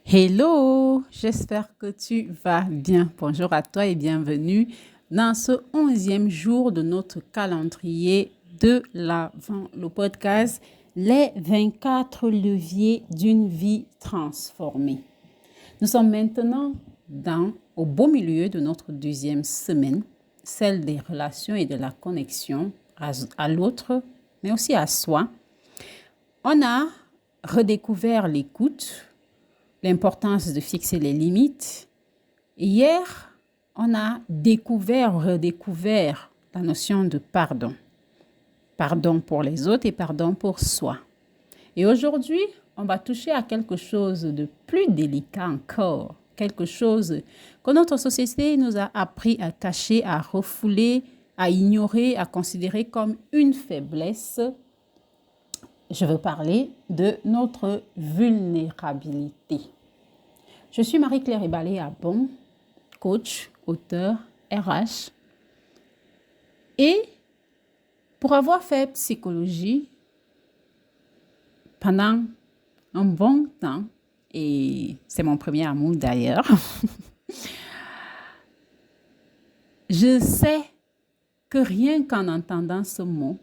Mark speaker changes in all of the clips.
Speaker 1: Hello, j'espère que tu vas bien. Bonjour à toi et bienvenue dans ce 11e jour de notre calendrier de l'Avent, le podcast Les 24 leviers d'une vie transformée. Nous sommes maintenant au beau milieu de notre deuxième semaine, celle des relations et de la connexion à l'autre, mais aussi à soi. On a redécouvert l'écoute, l'importance de fixer les limites. Hier, on a redécouvert la notion de pardon. Pardon pour les autres et pardon pour soi. Et aujourd'hui, on va toucher à quelque chose de plus délicat encore. Quelque chose que notre société nous a appris à cacher, à refouler, à ignorer, à considérer comme une faiblesse. Je veux parler de notre vulnérabilité. Je suis Marie-Claire Ebalé-Abon, coach, auteur, RH. Et pour avoir fait psychologie pendant un bon temps, et c'est mon premier amour d'ailleurs, je sais que rien qu'en entendant ce mot,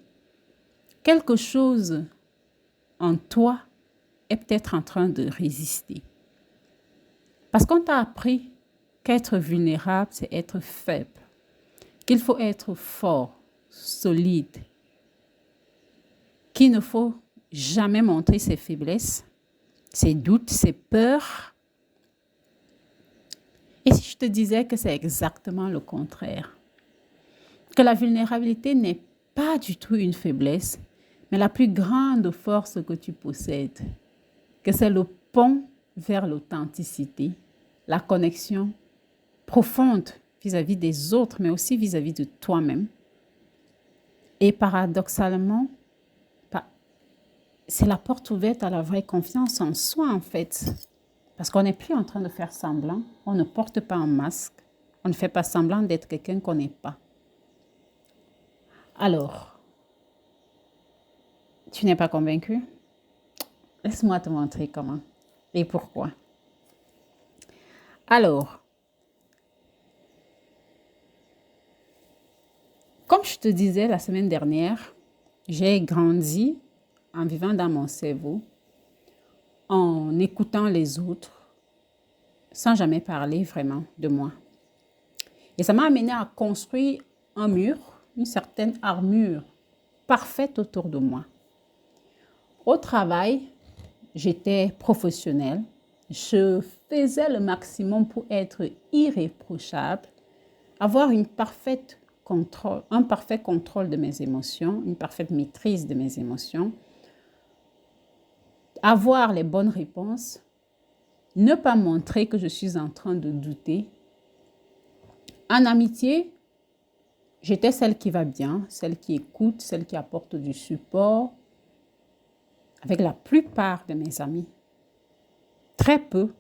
Speaker 1: quelque chose en toi est peut-être en train de résister. Parce qu'on t'a appris qu'être vulnérable, c'est être faible, qu'il faut être fort, solide, qu'il ne faut jamais montrer ses faiblesses, ses doutes, ses peurs. Et si je te disais que c'est exactement le contraire, que la vulnérabilité n'est pas du tout une faiblesse, mais la plus grande force que tu possèdes, que c'est le pont vers l'authenticité, la connexion profonde vis-à-vis des autres, mais aussi vis-à-vis de toi-même. Et paradoxalement, c'est la porte ouverte à la vraie confiance en soi, en fait. Parce qu'on n'est plus en train de faire semblant, on ne porte pas un masque, on ne fait pas semblant d'être quelqu'un qu'on n'est pas. Alors, tu n'es pas convaincu? Laisse-moi te montrer comment et pourquoi. Alors, comme je te disais la semaine dernière, j'ai grandi en vivant dans mon cerveau, en écoutant les autres, sans jamais parler vraiment de moi. Et ça m'a amené à construire un mur, une certaine armure parfaite autour de moi. Au travail, j'étais professionnelle. Je faisais le maximum pour être irréprochable, avoir un parfait contrôle de mes émotions, une parfaite maîtrise de mes émotions, avoir les bonnes réponses, ne pas montrer que je suis en train de douter. En amitié, j'étais celle qui va bien, celle qui écoute, celle qui apporte du support avec la plupart de mes amis. Très peu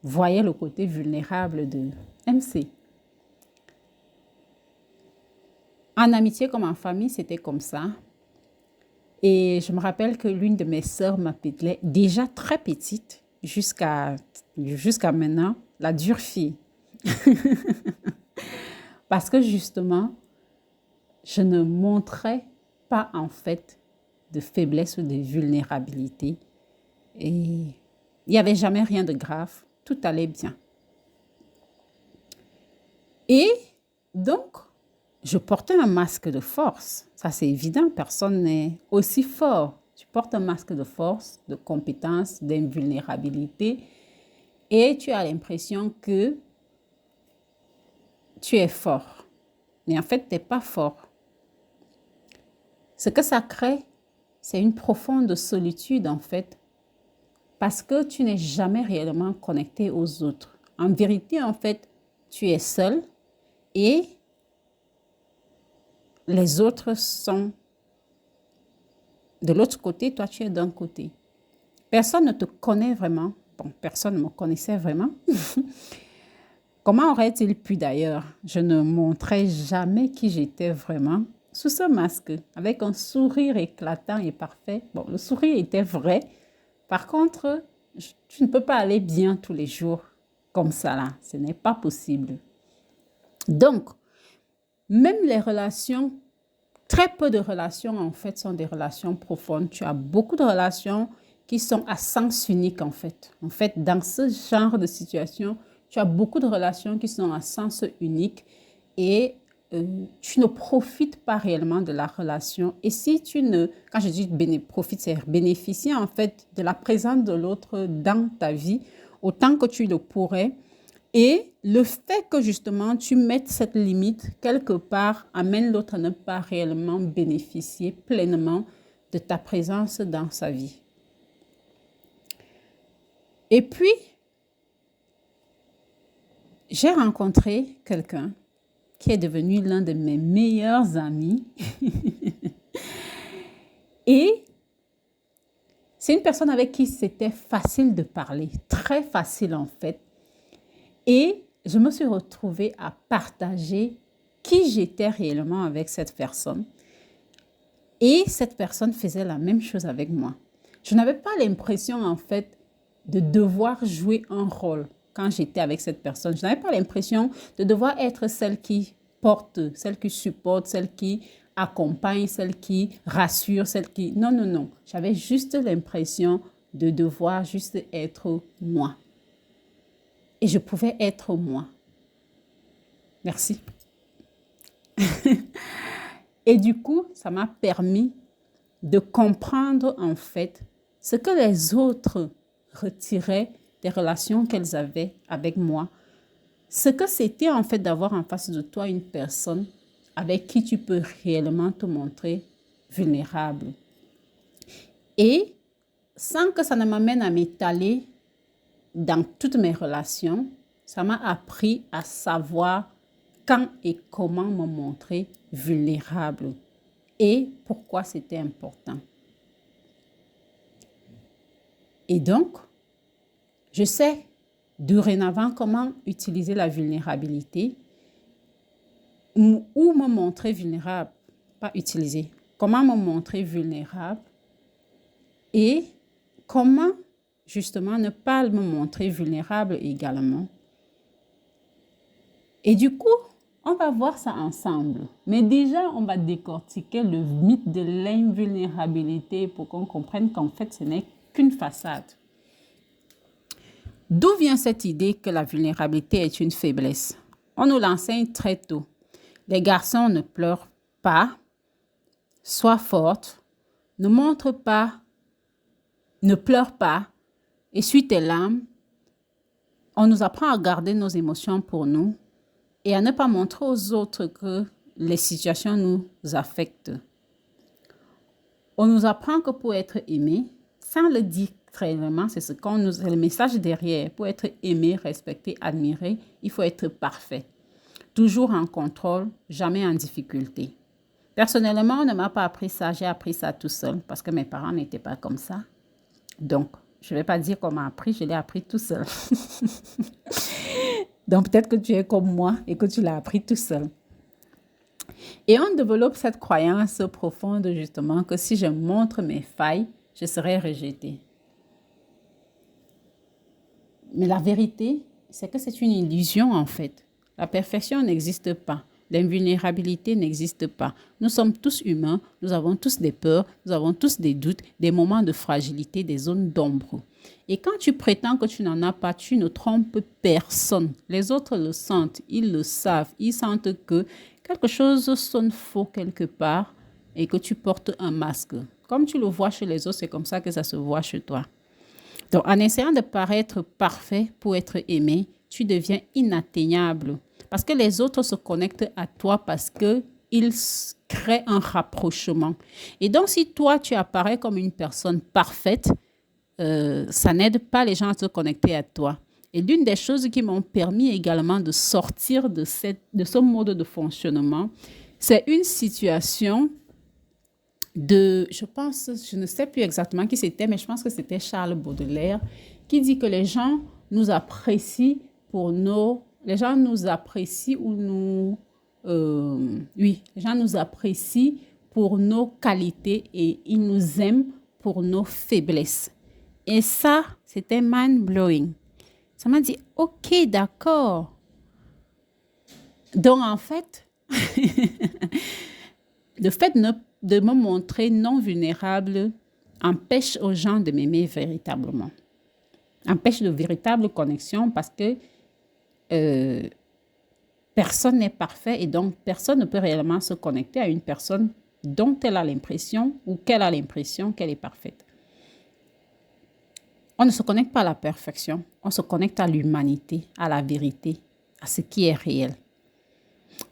Speaker 1: voyaient le côté vulnérable de MC. En amitié comme en famille, c'était comme ça. Et je me rappelle que l'une de mes sœurs m'appelait, déjà très petite, jusqu'à maintenant, la dure fille. Parce que justement, je ne montrais pas en fait de faiblesse ou de vulnérabilité. Et il n'y avait jamais rien de grave. Tout allait bien. Et donc, je portais un masque de force. Ça, c'est évident. Personne n'est aussi fort. Tu portes un masque de force, de compétence, d'invulnérabilité. Et tu as l'impression que tu es fort. Mais en fait, tu n'es pas fort. Ce que ça crée, c'est une profonde solitude, en fait, parce que tu n'es jamais réellement connecté aux autres. En vérité, en fait, tu es seul et les autres sont de l'autre côté, toi, tu es d'un côté. Personne ne te connaît vraiment. Bon, personne ne me connaissait vraiment. Comment aurait-il pu d'ailleurs? Je ne montrais jamais qui j'étais vraiment sous ce masque, avec un sourire éclatant et parfait. Bon, le sourire était vrai. Par contre, Tu ne peux pas aller bien tous les jours comme ça là. Ce n'est pas possible. Donc, même les relations, très peu de relations en fait sont des relations profondes. Tu as beaucoup de relations qui sont à sens unique en fait. En fait, dans ce genre de situation, tu as beaucoup de relations qui sont à sens unique et tu ne profites pas réellement de la relation. Et si tu ne, quand je dis profite, c'est bénéficier en fait de la présence de l'autre dans ta vie autant que tu le pourrais. Et le fait que justement tu mettes cette limite quelque part amène l'autre à ne pas réellement bénéficier pleinement de ta présence dans sa vie. Et puis, j'ai rencontré quelqu'un qui est devenu l'un de mes meilleurs amis. Et c'est une personne avec qui c'était facile de parler, très facile en fait. Et je me suis retrouvée à partager qui j'étais réellement avec cette personne. Et cette personne faisait la même chose avec moi. Je n'avais pas l'impression en fait de devoir jouer un rôle quand j'étais avec cette personne. Je n'avais pas l'impression de devoir être celle qui porte, celle qui supporte, celle qui accompagne, celle qui rassure, celle qui... Non, non, non. J'avais juste l'impression de devoir juste être moi. Et je pouvais être moi. Merci. Et du coup, ça m'a permis de comprendre en fait ce que les autres retiraient des relations qu'elles avaient avec moi. Ce que c'était en fait d'avoir en face de toi une personne avec qui tu peux réellement te montrer vulnérable. Et sans que ça ne m'amène à m'étaler dans toutes mes relations, ça m'a appris à savoir quand et comment me montrer vulnérable et pourquoi c'était important. Et donc, je sais dorénavant comment utiliser la vulnérabilité ou me montrer vulnérable, pas utiliser, comment me montrer vulnérable et comment justement ne pas me montrer vulnérable également. Et du coup, on va voir ça ensemble. Mais déjà, on va décortiquer le mythe de l'invulnérabilité pour qu'on comprenne qu'en fait, ce n'est qu'une façade. D'où vient cette idée que la vulnérabilité est une faiblesse? On nous l'enseigne très tôt. Les garçons ne pleurent pas, sois forte, ne montre pas, ne pleure pas, essuie tes larmes. On nous apprend à garder nos émotions pour nous et à ne pas montrer aux autres que les situations nous affectent. On nous apprend que pour être aimé, sans le dire très vraiment, c'est ce qu'on nous, c'est le message derrière. Pour être aimé, respecté, admiré, il faut être parfait. Toujours en contrôle, jamais en difficulté. Personnellement, on ne m'a pas appris ça, j'ai appris ça tout seul parce que mes parents n'étaient pas comme ça. Donc, je ne vais pas dire qu'on m'a appris, je l'ai appris tout seul. Donc, peut-être que tu es comme moi et que tu l'as appris tout seul. Et on développe cette croyance profonde justement que si je montre mes failles, je serai rejetée. Mais la vérité, c'est que c'est une illusion en fait. La perfection n'existe pas. L'invulnérabilité n'existe pas. Nous sommes tous humains, nous avons tous des peurs, nous avons tous des doutes, des moments de fragilité, des zones d'ombre. Et quand tu prétends que tu n'en as pas, tu ne trompes personne. Les autres le sentent, ils le savent, ils sentent que quelque chose sonne faux quelque part et que tu portes un masque. Comme tu le vois chez les autres, c'est comme ça que ça se voit chez toi. Donc, en essayant de paraître parfait pour être aimé, tu deviens inatteignable. Parce que les autres se connectent à toi parce qu'ils créent un rapprochement. Et donc, si toi, tu apparais comme une personne parfaite, ça n'aide pas les gens à se connecter à toi. Et l'une des choses qui m'ont permis également de sortir de ce mode de fonctionnement, c'est une situation je pense, je ne sais plus exactement qui c'était, mais je pense que c'était Charles Baudelaire, qui dit que les gens nous apprécient les gens nous apprécient les gens nous apprécient pour nos qualités et ils nous aiment pour nos faiblesses. Et ça, C'était mind-blowing. Ça m'a dit, OK, d'accord. Donc, en fait, le fait de me montrer non vulnérable empêche aux gens de m'aimer véritablement. Empêche de véritables connexions parce que personne n'est parfait et donc personne ne peut réellement se connecter à une personne dont elle a l'impression ou qu'elle a l'impression qu'elle est parfaite. On ne se connecte pas à la perfection, on se connecte à l'humanité, à la vérité, à ce qui est réel.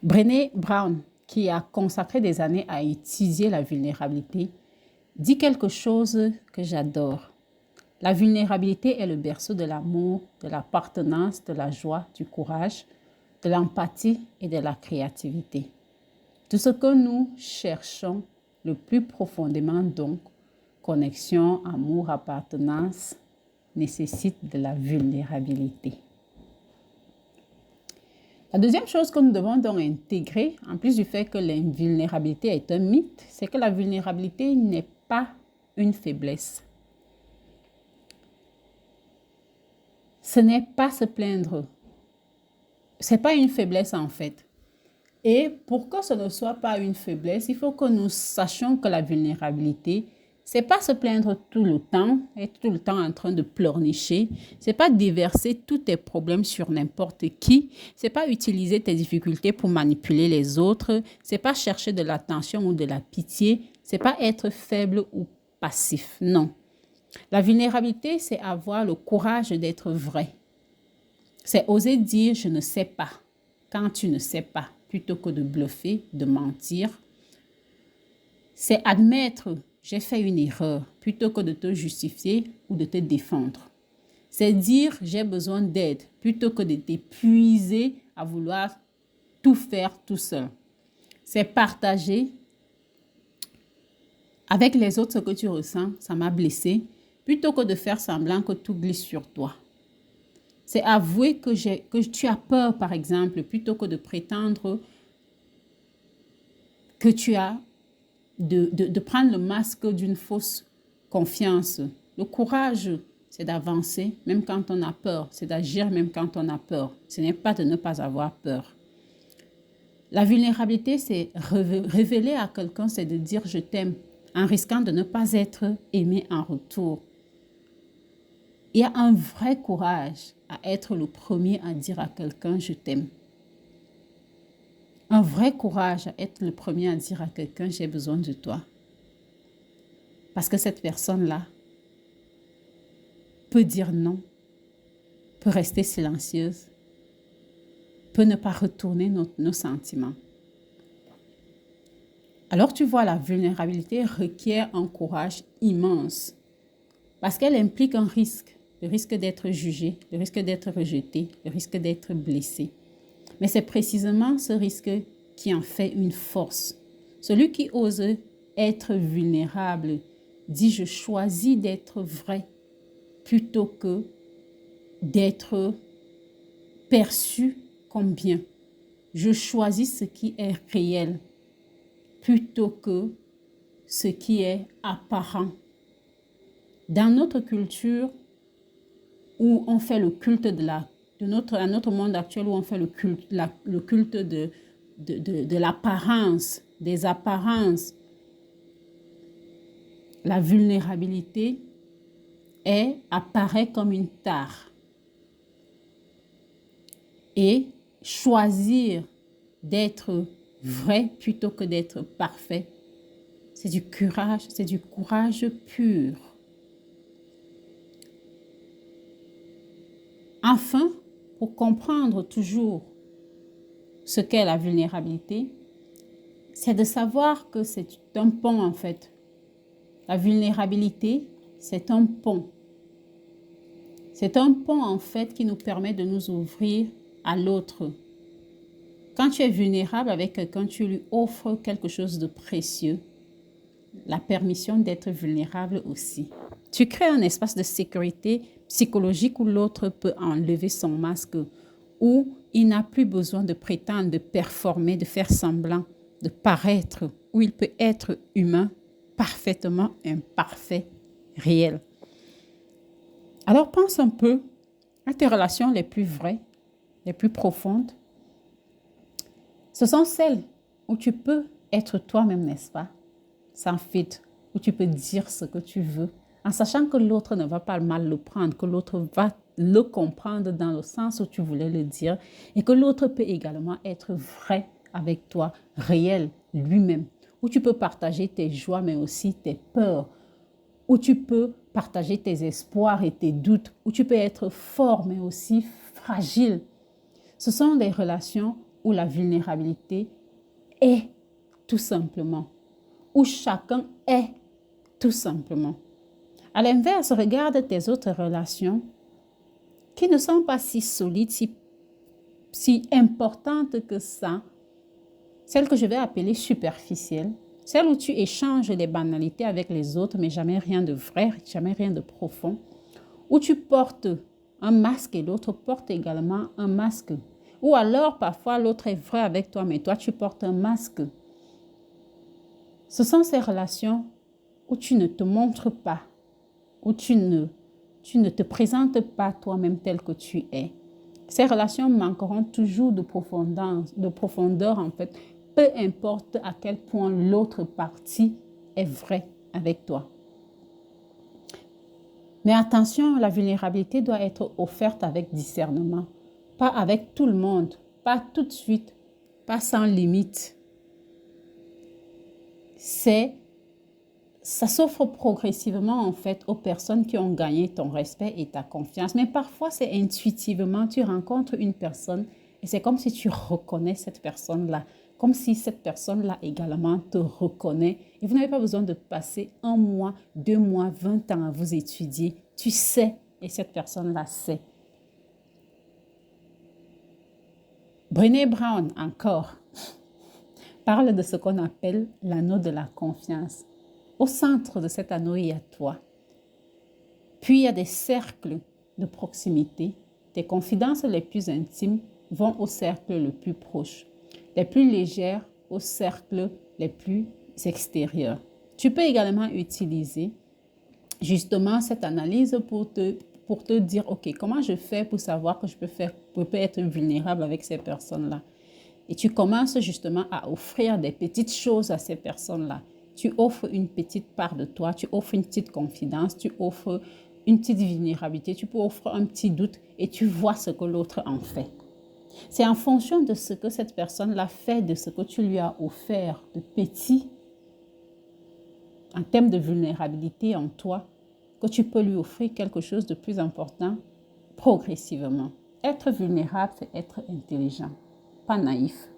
Speaker 1: Brené Brown, qui a consacré des années à étudier la vulnérabilité, dit quelque chose que j'adore. La vulnérabilité est le berceau de l'amour, de l'appartenance, de la joie, du courage, de l'empathie et de la créativité. Tout ce que nous cherchons le plus profondément donc, connexion, amour, appartenance, nécessite de la vulnérabilité. La deuxième chose que nous devons donc intégrer, en plus du fait que l'invulnérabilité est un mythe, c'est que la vulnérabilité n'est pas une faiblesse. Ce n'est pas se plaindre. Ce n'est pas une faiblesse en fait. Et pour que ce ne soit pas une faiblesse, il faut que nous sachions que la vulnérabilité, c'est pas se plaindre tout le temps, être tout le temps en train de pleurnicher. C'est pas déverser tous tes problèmes sur n'importe qui. C'est pas utiliser tes difficultés pour manipuler les autres. C'est pas chercher de l'attention ou de la pitié. C'est pas être faible ou passif. Non. La vulnérabilité, c'est avoir le courage d'être vrai. C'est oser dire je ne sais pas quand tu ne sais pas, plutôt que de bluffer, de mentir. C'est admettre j'ai fait une erreur plutôt que de te justifier ou de te défendre. C'est dire j'ai besoin d'aide plutôt que de t'épuiser à vouloir tout faire tout seul. C'est partager avec les autres ce que tu ressens, ça m'a blessé, plutôt que de faire semblant que tout glisse sur toi. C'est avouer que tu as peur, par exemple, plutôt que de prétendre que tu as de prendre le masque d'une fausse confiance. Le courage, c'est d'avancer même quand on a peur. C'est d'agir même quand on a peur. Ce n'est pas de ne pas avoir peur. La vulnérabilité, c'est révéler à quelqu'un, c'est de dire je t'aime en risquant de ne pas être aimé en retour. Il y a un vrai courage à être le premier à dire à quelqu'un je t'aime. Un vrai courage à être le premier à dire à quelqu'un j'ai besoin de toi. Parce que cette personne-là peut dire non, peut rester silencieuse, peut ne pas retourner nos sentiments. Alors tu vois, la vulnérabilité requiert un courage immense parce qu'elle implique un risque, le risque d'être jugé, le risque d'être rejeté, le risque d'être blessé. Mais c'est précisément ce risque qui en fait une force. Celui qui ose être vulnérable dit je choisis d'être vrai plutôt que d'être perçu comme bien. Je choisis ce qui est réel plutôt que ce qui est apparent. Dans notre culture où on fait le culte à notre monde actuel où on fait le culte de l'apparence, des apparences, la vulnérabilité apparaît comme une tare. Et choisir d'être vrai plutôt que d'être parfait, c'est du courage pur. Enfin, pour comprendre toujours ce qu'est la vulnérabilité, c'est de savoir que c'est un pont en fait. La vulnérabilité, c'est un pont. C'est un pont en fait qui nous permet de nous ouvrir à l'autre. Quand tu es vulnérable avec quelqu'un, tu lui offres quelque chose de précieux. La permission d'être vulnérable aussi. Tu crées un espace de sécurité psychologique où l'autre peut enlever son masque, où il n'a plus besoin de prétendre, de performer, de faire semblant, de paraître, où il peut être humain, parfaitement imparfait, réel. Alors pense un peu à tes relations les plus vraies, les plus profondes. Ce sont celles où tu peux être toi-même, n'est-ce pas? Sans filtre, où tu peux dire ce que tu veux, en sachant que l'autre ne va pas mal le prendre, que l'autre va le comprendre dans le sens où tu voulais le dire et que l'autre peut également être vrai avec toi, réel, lui-même, où tu peux partager tes joies mais aussi tes peurs, où tu peux partager tes espoirs et tes doutes, où tu peux être fort mais aussi fragile. Ce sont des relations où la vulnérabilité est tout simplement, où chacun est tout simplement. À l'inverse, regarde tes autres relations qui ne sont pas si solides, si importantes que ça, celles que je vais appeler superficielles, celles où tu échanges les banalités avec les autres, mais jamais rien de vrai, jamais rien de profond, où tu portes un masque et l'autre porte également un masque. Ou alors, parfois, l'autre est vrai avec toi, mais toi, tu portes un masque. Ce sont ces relations où tu ne te montres pas, où tu ne te présentes pas toi-même tel que tu es. Ces relations manqueront toujours de profondeur en fait, peu importe à quel point l'autre partie est vraie avec toi. Mais attention, la vulnérabilité doit être offerte avec discernement, pas avec tout le monde, pas tout de suite, pas sans limite. Ça s'offre progressivement en fait aux personnes qui ont gagné ton respect et ta confiance. Mais parfois, c'est intuitivement, tu rencontres une personne et c'est comme si tu reconnais cette personne-là, comme si cette personne-là également te reconnaît. Et vous n'avez pas besoin de passer 1 mois, 2 mois, 20 ans à vous étudier. Tu sais et cette personne-là sait. Brené Brown, encore, parle de ce qu'on appelle l'anneau de la confiance. Au centre de cet anneau, il y a toi. Puis, il y a des cercles de proximité. Tes confidences les plus intimes vont au cercle le plus proche. Les plus légères au cercle les plus extérieurs. Tu peux également utiliser justement cette analyse pour te dire, OK, comment je fais pour savoir que je peux être vulnérable avec ces personnes-là? Et tu commences justement à offrir des petites choses à ces personnes-là. Tu offres une petite part de toi, tu offres une petite confidence, tu offres une petite vulnérabilité, tu peux offrir un petit doute et tu vois ce que l'autre en fait. C'est en fonction de ce que cette personne-là fait, de ce que tu lui as offert de petit, en termes de vulnérabilité en toi, que tu peux lui offrir quelque chose de plus important progressivement. Être vulnérable, c'est être intelligent, pas naïf.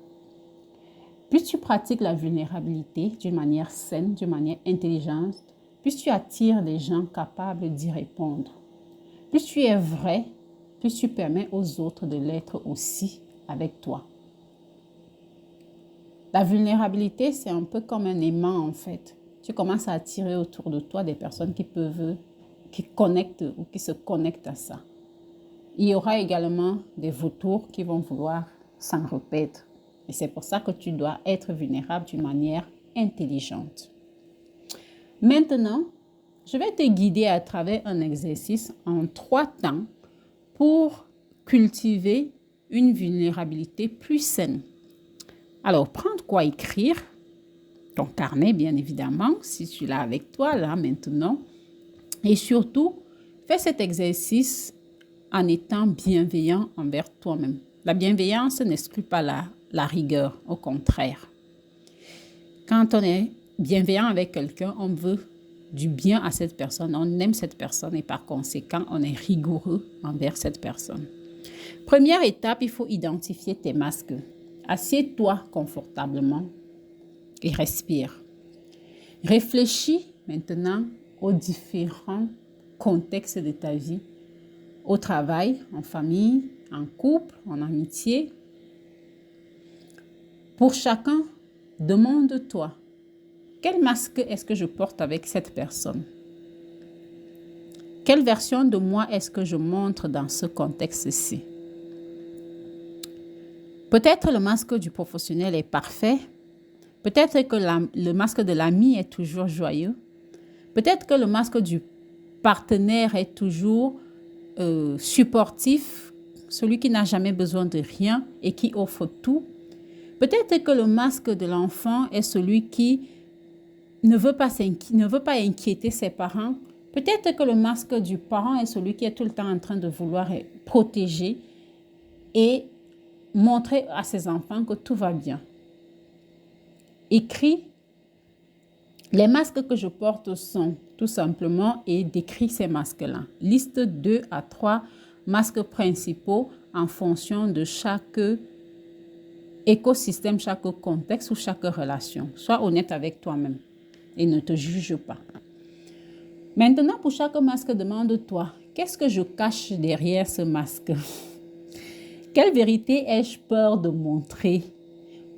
Speaker 1: Plus tu pratiques la vulnérabilité d'une manière saine, d'une manière intelligente, plus tu attires des gens capables d'y répondre. Plus tu es vrai, plus tu permets aux autres de l'être aussi avec toi. La vulnérabilité, c'est un peu comme un aimant en fait. Tu commences à attirer autour de toi des personnes qui connectent ou qui se connectent à ça. Il y aura également des vautours qui vont vouloir s'en repaître. Et c'est pour ça que tu dois être vulnérable d'une manière intelligente. Maintenant, je vais te guider à travers un exercice en 3 temps pour cultiver une vulnérabilité plus saine. Alors, prends de quoi écrire, ton carnet bien évidemment, si tu l'as avec toi là maintenant. Et surtout, fais cet exercice en étant bienveillant envers toi-même. La bienveillance n'exclut pas la rigueur, au contraire. Quand on est bienveillant avec quelqu'un, on veut du bien à cette personne, on aime cette personne et par conséquent, on est rigoureux envers cette personne. Première étape, il faut identifier tes masques. Assieds-toi confortablement et respire. Réfléchis maintenant aux différents contextes de ta vie, au travail, en famille, en couple, en amitié. Pour chacun, demande-toi, quel masque est-ce que je porte avec cette personne? Quelle version de moi est-ce que je montre dans ce contexte-ci? Peut-être le masque du professionnel est parfait. Peut-être que le masque de l'ami est toujours joyeux. Peut-être que le masque du partenaire est toujours supportif, celui qui n'a jamais besoin de rien et qui offre tout. Peut-être que le masque de l'enfant est celui qui ne veut pas inquiéter ses parents. Peut-être que le masque du parent est celui qui est tout le temps en train de vouloir protéger et montrer à ses enfants que tout va bien. Écris les masques que je porte sont tout simplement et décris ces masques-là. Liste 2 à 3 masques principaux en fonction de chaque écosystème, chaque contexte ou chaque relation. Sois honnête avec toi-même et ne te juge pas. Maintenant, pour chaque masque, demande-toi, qu'est-ce que je cache derrière ce masque? Quelle vérité ai-je peur de montrer?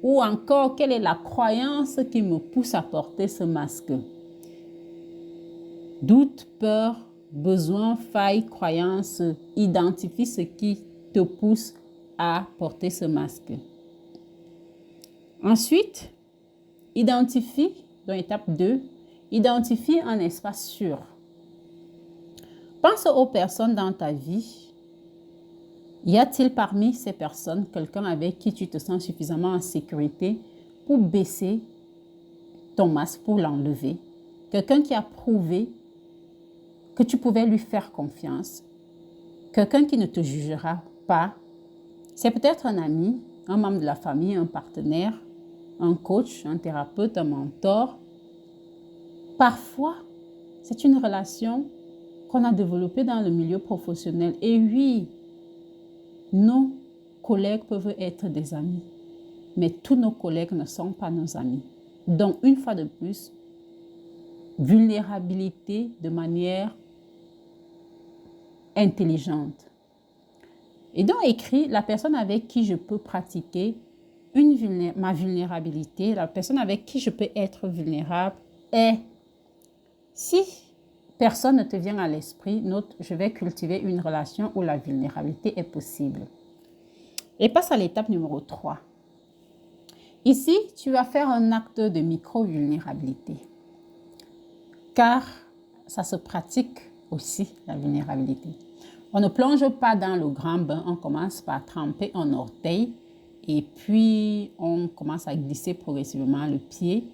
Speaker 1: Ou encore, quelle est la croyance qui me pousse à porter ce masque? Doute, peur, besoin, faille, croyance, identifie ce qui te pousse à porter ce masque. Ensuite, identifie, dans l'étape 2, identifie un espace sûr. Pense aux personnes dans ta vie. Y a-t-il parmi ces personnes quelqu'un avec qui tu te sens suffisamment en sécurité pour baisser ton masque, pour l'enlever? Quelqu'un qui a prouvé que tu pouvais lui faire confiance. Quelqu'un qui ne te jugera pas. C'est peut-être un ami, un membre de la famille, un partenaire, un coach, un thérapeute, un mentor. Parfois, c'est une relation qu'on a développée dans le milieu professionnel. Et oui, nos collègues peuvent être des amis, mais tous nos collègues ne sont pas nos amis. Donc, une fois de plus, vulnérabilité de manière intelligente. Et donc, écris la personne avec qui je peux pratiquer ma vulnérabilité, la personne avec qui je peux être vulnérable est, si personne ne te vient à l'esprit, note, je vais cultiver une relation où la vulnérabilité est possible. Et passe à l'étape numéro 3. Ici, tu vas faire un acte de micro-vulnérabilité. Car ça se pratique aussi, la vulnérabilité. On ne plonge pas dans le grand bain, on commence par tremper un orteil et puis on commence à glisser progressivement le pied.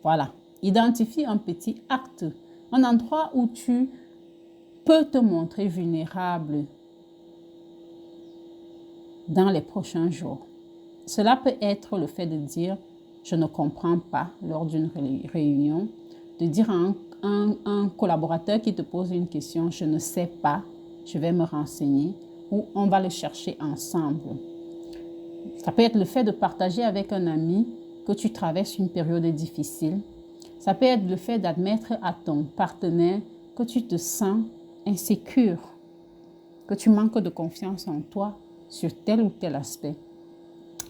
Speaker 1: Voilà. Identifie un petit acte, un endroit où tu peux te montrer vulnérable dans les prochains jours. Cela peut être le fait de dire « je ne comprends pas » lors d'une réunion, de dire à un collaborateur qui te pose une question « je ne sais pas, je vais me renseigner » ou « on va le chercher ensemble ». Ça peut être le fait de partager avec un ami que tu traverses une période difficile. Ça peut être le fait d'admettre à ton partenaire que tu te sens insécure, que tu manques de confiance en toi sur tel ou tel aspect.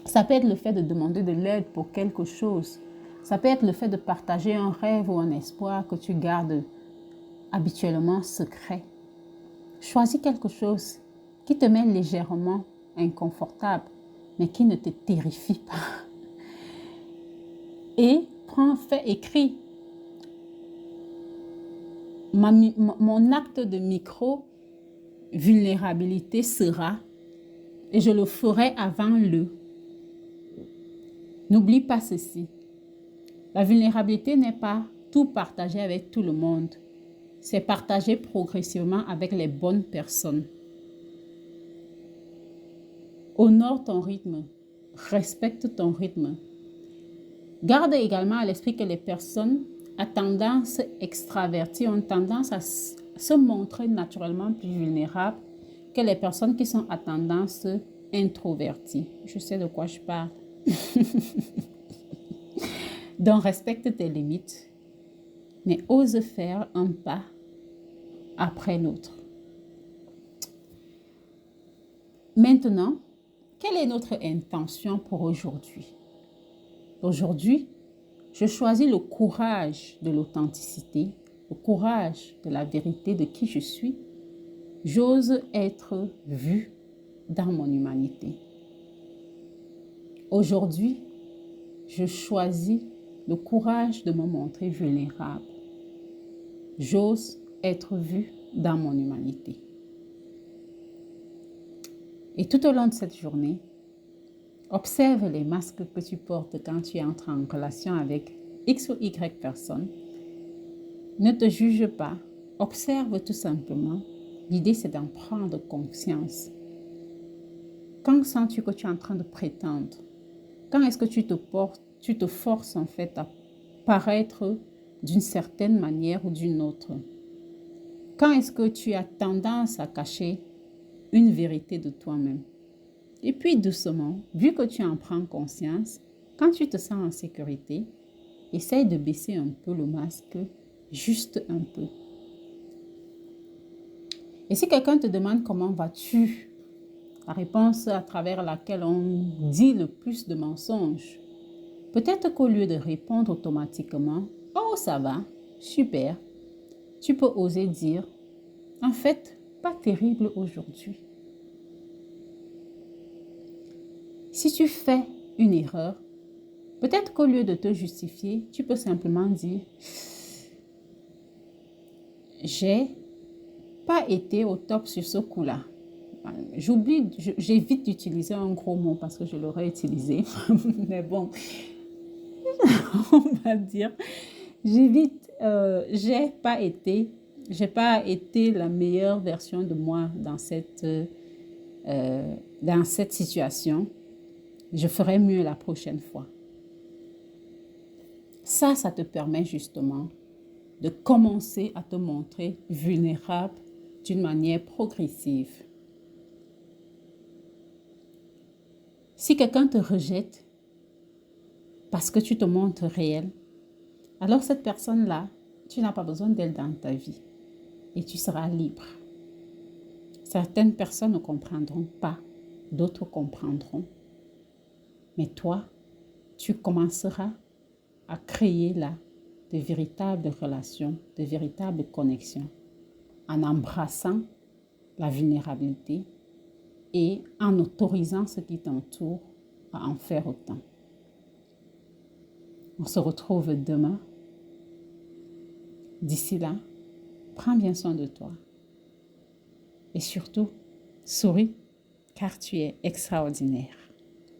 Speaker 1: Ça peut être le fait de demander de l'aide pour quelque chose. Ça peut être le fait de partager un rêve ou un espoir que tu gardes habituellement secret. Choisis quelque chose qui te met légèrement inconfortable, mais qui ne te terrifie pas. Et écris. Mon acte de micro-vulnérabilité sera, et je le ferai avant le. N'oublie pas ceci. La vulnérabilité n'est pas tout partager avec tout le monde. C'est partager progressivement avec les bonnes personnes. Honore ton rythme. Respecte ton rythme. Garde également à l'esprit que les personnes à tendance extravertie ont tendance à se montrer naturellement plus vulnérables que les personnes qui sont à tendance introvertie. Je sais de quoi je parle. Donc, respecte tes limites, mais ose faire un pas après l'autre. Maintenant, quelle est notre intention pour aujourd'hui? Aujourd'hui, je choisis le courage de l'authenticité, le courage de la vérité de qui je suis. J'ose être vue dans mon humanité. Aujourd'hui, je choisis le courage de me montrer vulnérable. J'ose être vue dans mon humanité. Et tout au long de cette journée, observe les masques que tu portes quand tu entres en relation avec X ou Y personne. Ne te juge pas, observe tout simplement. L'idée, c'est d'en prendre conscience. Quand sens-tu que tu es en train de prétendre? Quand est-ce que tu te forces en fait à paraître d'une certaine manière ou d'une autre? Quand est-ce que tu as tendance à cacher une vérité de toi-même? Et puis doucement, vu que tu en prends conscience, quand tu te sens en sécurité, essaye de baisser un peu le masque, juste un peu. Et si quelqu'un te demande comment vas-tu, la réponse à travers laquelle on dit le plus de mensonges, peut-être qu'au lieu de répondre automatiquement « Oh, ça va, super », tu peux oser dire « En fait, pas terrible aujourd'hui ». Si tu fais une erreur, peut-être qu'au lieu de te justifier, tu peux simplement dire « J'ai pas été au top sur ce coup-là ». J'évite d'utiliser un gros mot parce que je l'aurais utilisé. Mais bon, on va dire, j'ai pas été la meilleure version de moi dans cette situation. Je ferai mieux la prochaine fois. Ça te permet justement de commencer à te montrer vulnérable d'une manière progressive. Si quelqu'un te rejette parce que tu te montres réel, alors cette personne-là, tu n'as pas besoin d'elle dans ta vie et tu seras libre. Certaines personnes ne comprendront pas, d'autres comprendront. Mais toi, tu commenceras à créer là de véritables relations, de véritables connexions en embrassant la vulnérabilité et en autorisant ceux qui t'entourent à en faire autant. On se retrouve demain. D'ici là, prends bien soin de toi. Et surtout, souris car tu es extraordinaire.